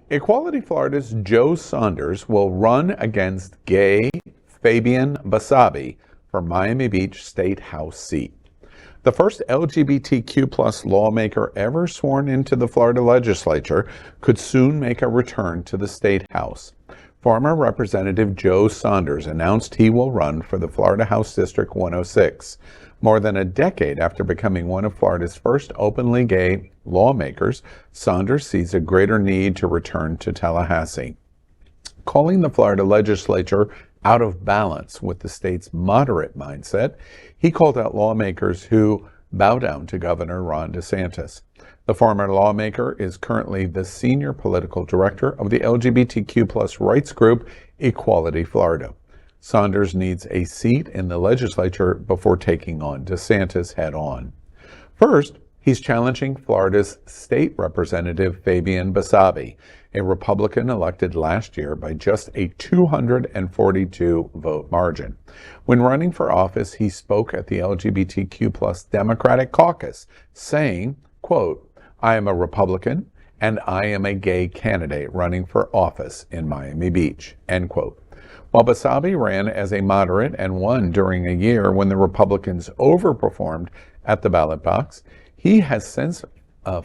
Equality Florida's Joe Saunders will run against gay Fabian Basabe for Miami Beach State House seat. The first LGBTQ plus lawmaker ever sworn into the Florida Legislature could soon make a return to the State House. Former Representative Joe Saunders announced he will run for the Florida House District 106. More than a decade after becoming one of Florida's first openly gay lawmakers, Saunders sees a greater need to return to Tallahassee. Calling the Florida Legislature out of balance with the state's moderate mindset, he called out lawmakers who bow down to Governor Ron DeSantis. The former lawmaker is currently the senior political director of the LGBTQ plus rights group Equality Florida. Saunders needs a seat in the legislature before taking on DeSantis head-on. First, he's challenging Florida's state representative Fabian Basabe, a Republican elected last year by just a 242-vote margin. When running for office, he spoke at the LGBTQ plus Democratic caucus, saying, quote, "I am a Republican and I am a gay candidate running for office in Miami Beach," end quote. While Basabe ran as a moderate and won during a year when the Republicans overperformed at the ballot box, he has since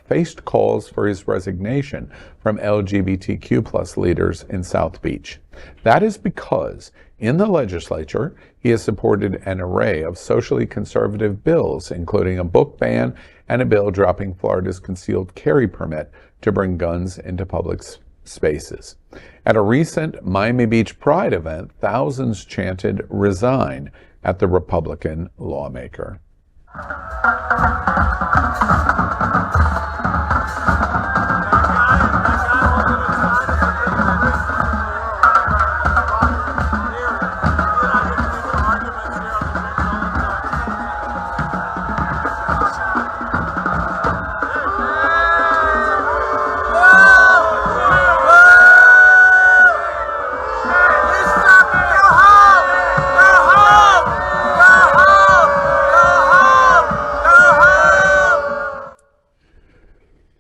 faced calls for his resignation from LGBTQ plus leaders in South Beach. That is because in the legislature, he has supported an array of socially conservative bills, including a book ban and a bill dropping Florida's concealed carry permit to bring guns into public spaces. At a recent Miami Beach Pride event, thousands chanted "Resign" at the Republican lawmaker.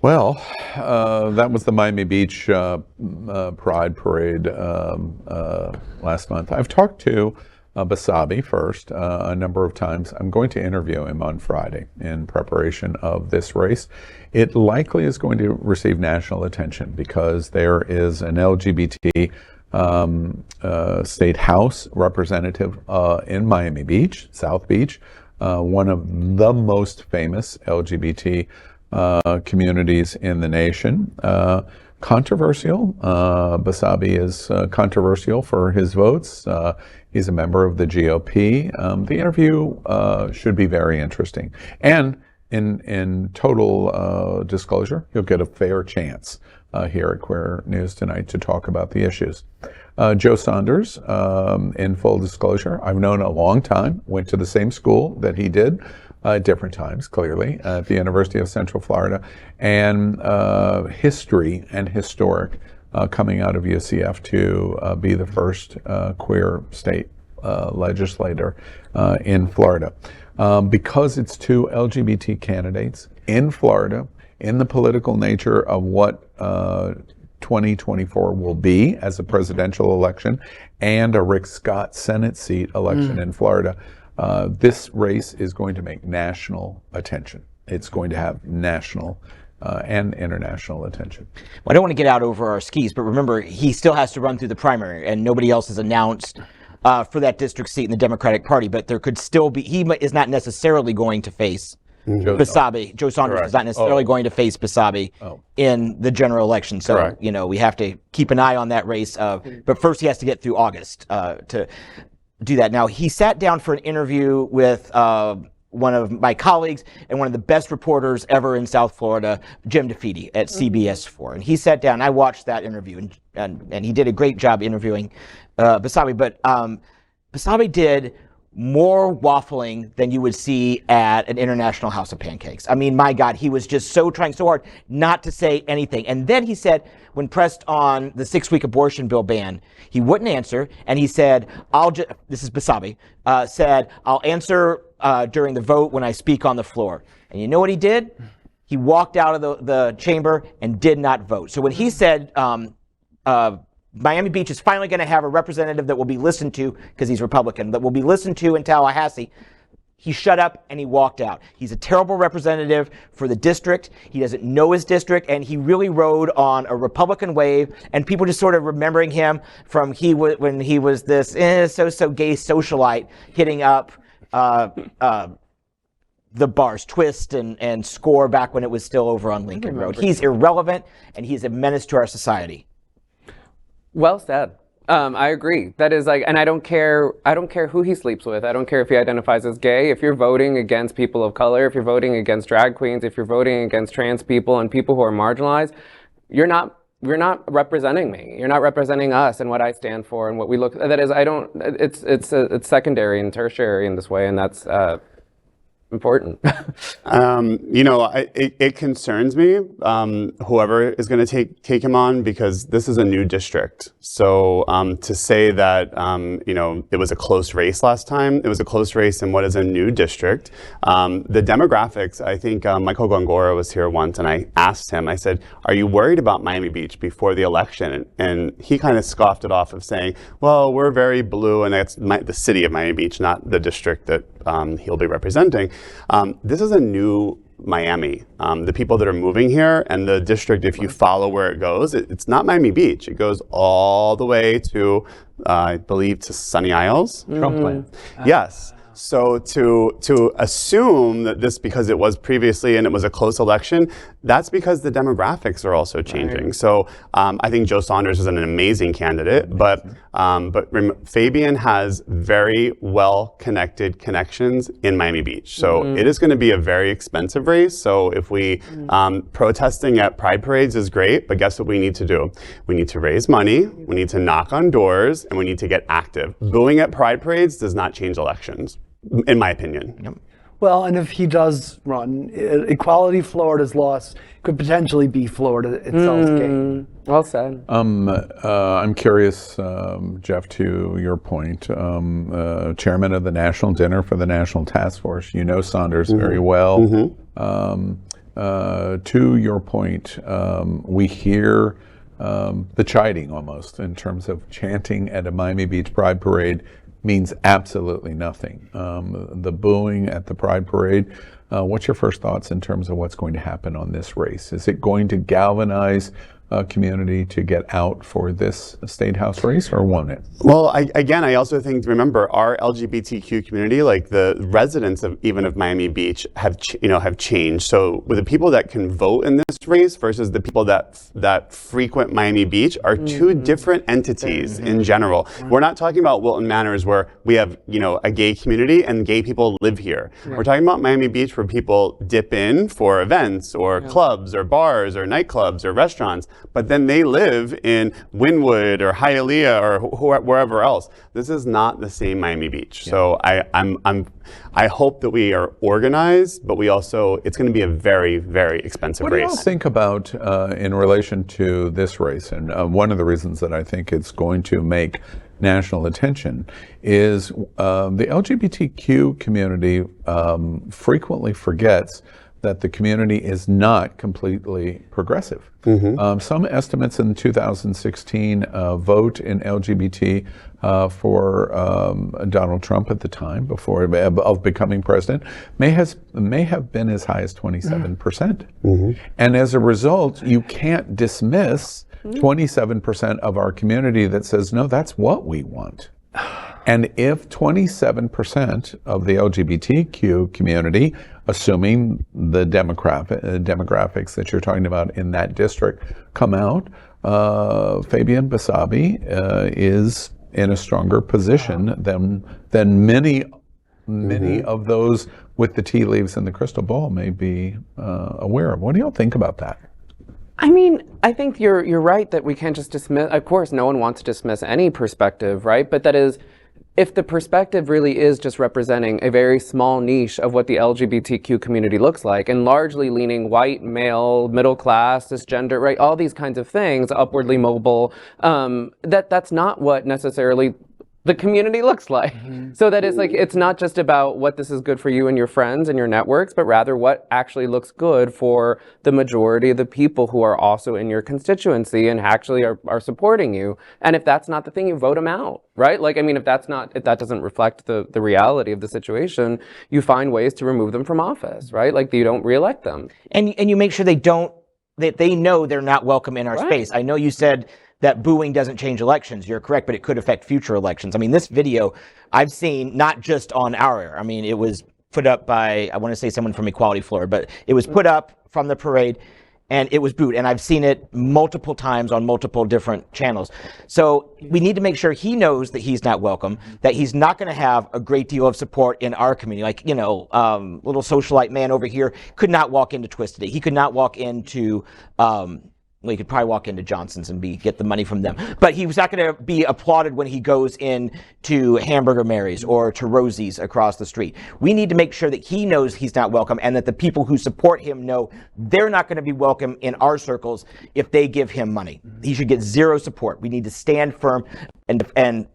Well, that was the Miami Beach Pride Parade last month. I've talked to Basabe first a number of times. I'm going to interview him on Friday in preparation of this race. It likely is going to receive national attention because there is an LGBT state house representative in Miami Beach, South Beach, one of the most famous LGBT communities in the nation. Controversial. Basabe is controversial for his votes. He's a member of the GOP. The interview should be very interesting. And in total disclosure, you'll get a fair chance here at Queer News Tonight to talk about the issues. Joe Saunders, in full disclosure, I've known a long time, went to the same school that he did, different times, clearly, at the University of Central Florida, and history and historic coming out of UCF to be the first queer state legislator in Florida. Because it's two LGBT candidates in Florida, in the political nature of what 2024 will be as a presidential election and a Rick Scott Senate seat election in Florida, this race is going to make national attention. It's going to have national and international attention. Well, I don't want to get out over our skis, but remember, he still has to run through the primary, and nobody else has announced for that district seat in the Democratic Party, but there could still be, he is not necessarily going to face Basabe. Joe Saunders is not necessarily going to face Basabe in the general election. So, you know, we have to keep an eye on that race. But first he has to get through August to do that. Now, he sat down for an interview with one of my colleagues and one of the best reporters ever in South Florida, Jim DeFede at CBS4. And he sat down, I watched that interview, and he did a great job interviewing Basabe. But Basabe did more waffling than you would see at an International House of Pancakes. I mean, my God, he was just trying so hard not to say anything. And then he said, when pressed on the 6-week abortion bill ban, he wouldn't answer. And he said, this is Basabe, said, I'll answer during the vote when I speak on the floor. And you know what he did? He walked out of the chamber and did not vote. So when he said Miami Beach is finally going to have a representative that will be listened to, because he's Republican, that will be listened to in Tallahassee, he shut up and he walked out. He's a terrible representative for the district. He doesn't know his district, and he really rode on a Republican wave, and people just sort of remembering him from when he was this so gay socialite hitting up the bars, Twist and Score back when it was still over on Lincoln Road. He's irrelevant, and he's a menace to our society. Well said. I agree. That is like, and I don't care who he sleeps with. I don't care if he identifies as gay. If you're voting against people of color, if you're voting against drag queens, if you're voting against trans people and people who are marginalized, you're not representing me. You're not representing us and what I stand for and what we look. That is, it's secondary and tertiary in this way, and that's important. It concerns me, whoever is going to take him on, because this is a new district. So to say that, it was a close race last time, it was a close race in what is a new district. The demographics, I think Michael Gongora was here once, and I asked him, I said, are you worried about Miami Beach before the election? And he kind of scoffed it off of saying, well, we're very blue, and that's the city of Miami Beach, not the district that he'll be representing. This is a new Miami. The people that are moving here and the district, if you follow where it goes, it's not Miami Beach. It goes all the way to, I believe, to Sunny Isles. Trumpland. Yes. So to assume that this, because it was previously and it was a close election, that's because the demographics are also changing. Right. So I think Joe Saunders is an amazing candidate, but Fabian has very well-connected connections in Miami Beach. So it is going to be a very expensive race. So if we, protesting at pride parades is great, but guess what we need to do? We need to raise money, we need to knock on doors, and we need to get active. Booing at pride parades does not change elections, in my opinion. Yep. Well, and if he does run, equality Florida's loss could potentially be Florida itself's gain. Well said. I'm curious, Jeff, to your point, chairman of the National Dinner for the National Task Force. You know Saunders very well. To your point, we hear the chiding almost in terms of chanting at a Miami Beach Pride Parade means absolutely nothing. The booing at the Pride Parade, what's your first thoughts in terms of what's going to happen on this race? Is it going to galvanize community to get out for this state house race, or won't it? Well, I also think, remember, our LGBTQ community, like the residents of Miami Beach, have changed. So with the people that can vote in this race versus the people that frequent Miami Beach are two different entities in general. We're not talking about Wilton Manors, where we have a gay community and gay people live here. We're talking about Miami Beach, where people dip in for events or clubs or bars or nightclubs or restaurants, but then they live in Wynwood or Hialeah or wherever else. This is not the same Miami Beach. So I hope that we are organized, but it's going to be a very, very expensive race. What do you all think about in relation to this race? And one of the reasons that I think it's going to make national attention is the LGBTQ community frequently forgets that the community is not completely progressive. Some estimates in 2016 vote in LGBT for Donald Trump at the time, before of becoming president, may have been as high as 27%. And as a result, you can't dismiss 27% of our community that says, no, that's what we want. And if 27% of the LGBTQ community, assuming the demographics that you're talking about in that district come out, Fabian Basabe is in a stronger position than many of those with the tea leaves and the crystal ball may be aware of. What do y'all think about that? I mean, I think you're right that we can't just dismiss. Of course, no one wants to dismiss any perspective, right? But that is, if the perspective really is just representing a very small niche of what the LGBTQ community looks like, and largely leaning white, male, middle class, cisgender, right, all these kinds of things, upwardly mobile, that's not what necessarily the community looks like. So that it's like, it's not just about what this is good for you and your friends and your networks, but rather what actually looks good for the majority of the people who are also in your constituency and actually are supporting you. And if that's not the thing, you vote them out, right? Like, I mean, if that doesn't reflect the reality of the situation, you find ways to remove them from office, right? Like, you don't reelect them. And you make sure that they know they're not welcome in our space. I know you said that booing doesn't change elections. You're correct, but it could affect future elections. I mean, this video I've seen not just on our, I mean, it was put up by, I want to say someone from Equality Florida, but it was put up from the parade and it was booed. And I've seen it multiple times on multiple different channels. So we need to make sure he knows that he's not welcome, that he's not going to have a great deal of support in our community. Like, you know, little socialite man over here could not walk into Twisted. He could not walk into, well, he could probably walk into Johnson's and get the money from them. But he was not going to be applauded when he goes in to Hamburger Mary's or to Rosie's across the street. We need to make sure that he knows he's not welcome and that the people who support him know they're not going to be welcome in our circles if they give him money. He should get zero support. We need to stand firm and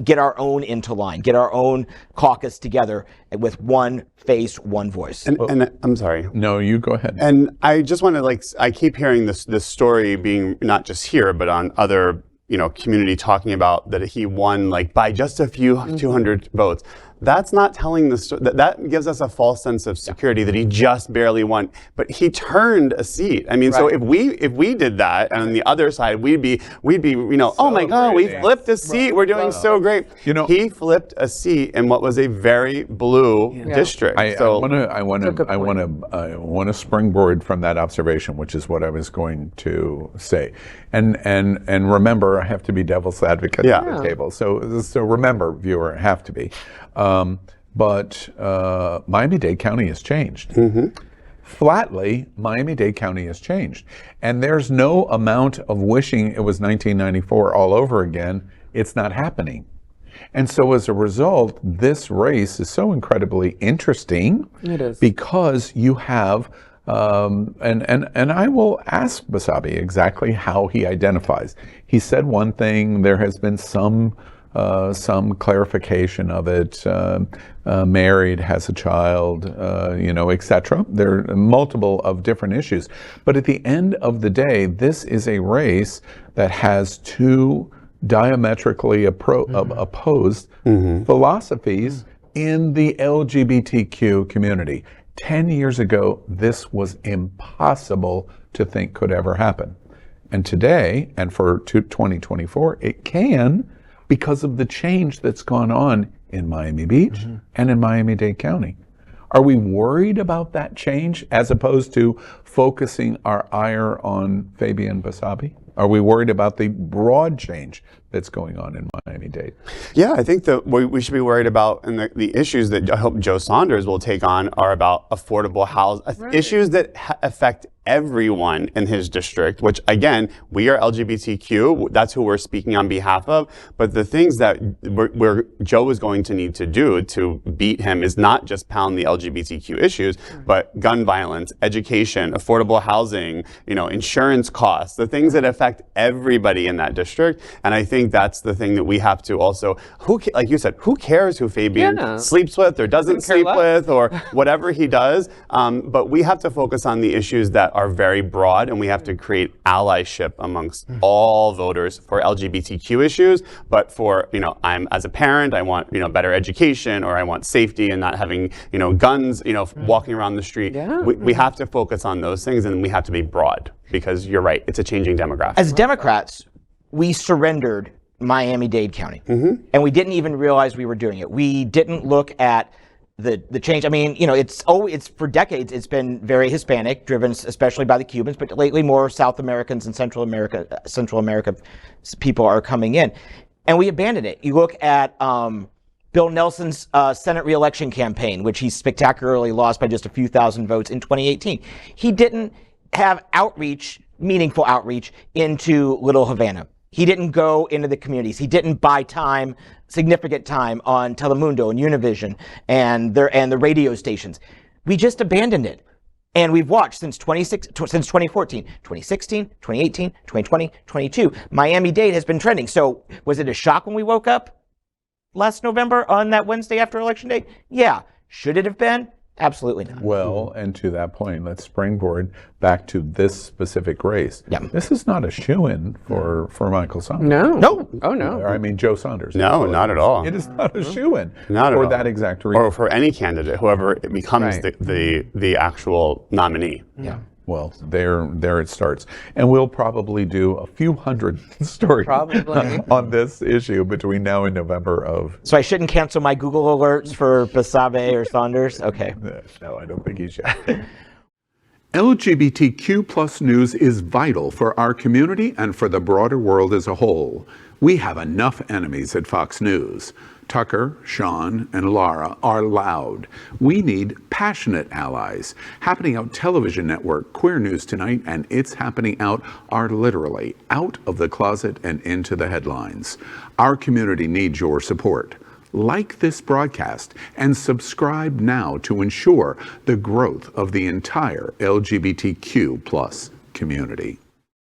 get our own into line, get our own caucus together with one face, one voice. And I'm sorry. No, you go ahead. And I just want to I keep hearing this story being not just here, but on other, community talking about that he won by just a few 200 votes. That's not telling the story. That gives us a false sense of security that he just barely won. But he turned a seat. I mean, so if we did that, and on the other side, we'd be oh my God, we flipped a seat. We're doing so great. He flipped a seat in what was a very blue district. I want to springboard from that observation, which is what I was going to say, and remember, I have to be devil's advocate at the table. So remember, viewer, have to be. But Miami-Dade County has changed. Flatly, Miami-Dade County has changed. And there's no amount of wishing it was 1994 all over again. It's not happening. And so as a result, this race is so incredibly interesting. It is. Because you have, and I will ask Basabe exactly how he identifies. He said one thing, there has been some clarification of it, married, has a child, etc. There are multiple of different issues. But at the end of the day, this is a race that has two diametrically opposed philosophies in the LGBTQ community. 10 years ago, this was impossible to think could ever happen. And today, and for 2024, it can, because of the change that's gone on in Miami Beach and in Miami-Dade County. Are we worried about that change as opposed to focusing our ire on Fabian Basabe? Are we worried about the broad change that's going on in Miami-Dade? Yeah, I think that we should be worried about, and the issues that I hope Joe Saunders will take on are about affordable housing, issues that affect everyone in his district, which again, we are LGBTQ, that's who we're speaking on behalf of, but the things that Joe is going to need to do to beat him is not just pound the LGBTQ issues, but gun violence, education, affordable housing, insurance costs, the things that affect everybody in that district. And I think that's the thing that we have to also, like you said, who cares who Fabian sleeps with or doesn't sleep with or whatever he does, but we have to focus on the issues that are very broad, and we have to create allyship amongst all voters for LGBTQ issues. But for, I'm as a parent, I want, better education, or I want safety and not having, guns, walking around the street. We have to focus on those things, and we have to be broad, because you're right, it's a changing demographic. As Democrats, we surrendered Miami-Dade County, and we didn't even realize we were doing it. We didn't look at the change. I mean, it's for decades, it's been very Hispanic driven, especially by the Cubans, but lately more South Americans and Central America people are coming in, and we abandoned it. You look at Bill Nelson's Senate reelection campaign, which he spectacularly lost by just a few thousand votes in 2018. He didn't have meaningful outreach into Little Havana. He didn't go into the communities. He didn't buy significant time on Telemundo and Univision and the radio stations. We just abandoned it. And we've watched since 2014, 2016, 2018, 2020, 22. Miami-Dade has been trending. So was it a shock when we woke up? last November on that Wednesday after Election Day? Yeah. Should it have been? Absolutely not. Well, and to that point, let's springboard back to this specific race. Yeah. This is not a shoo-in for Michael Saunders. No. Oh, no. I mean, Joe Saunders. No, not at all. It is not a shoo-in Not at for all. that exact reason. Or for any candidate, whoever it becomes Right. the actual nominee. Yeah. Well, there it starts. And we'll probably do a few hundred stories Probably. on this issue between now and November of... So I shouldn't cancel my Google alerts for Basabe or Saunders? Okay. No, I don't think you should. LGBTQ plus news is vital for our community and for the broader world as a whole. We have enough enemies at Fox News. Tucker, Sean, and Laura are loud. We need passionate allies. Happening Out Television Network, Queer News Tonight, and It's Happening Out are literally out of the closet and into the headlines. Our community needs your support. Like this broadcast and subscribe now to ensure the growth of the entire LGBTQ plus community.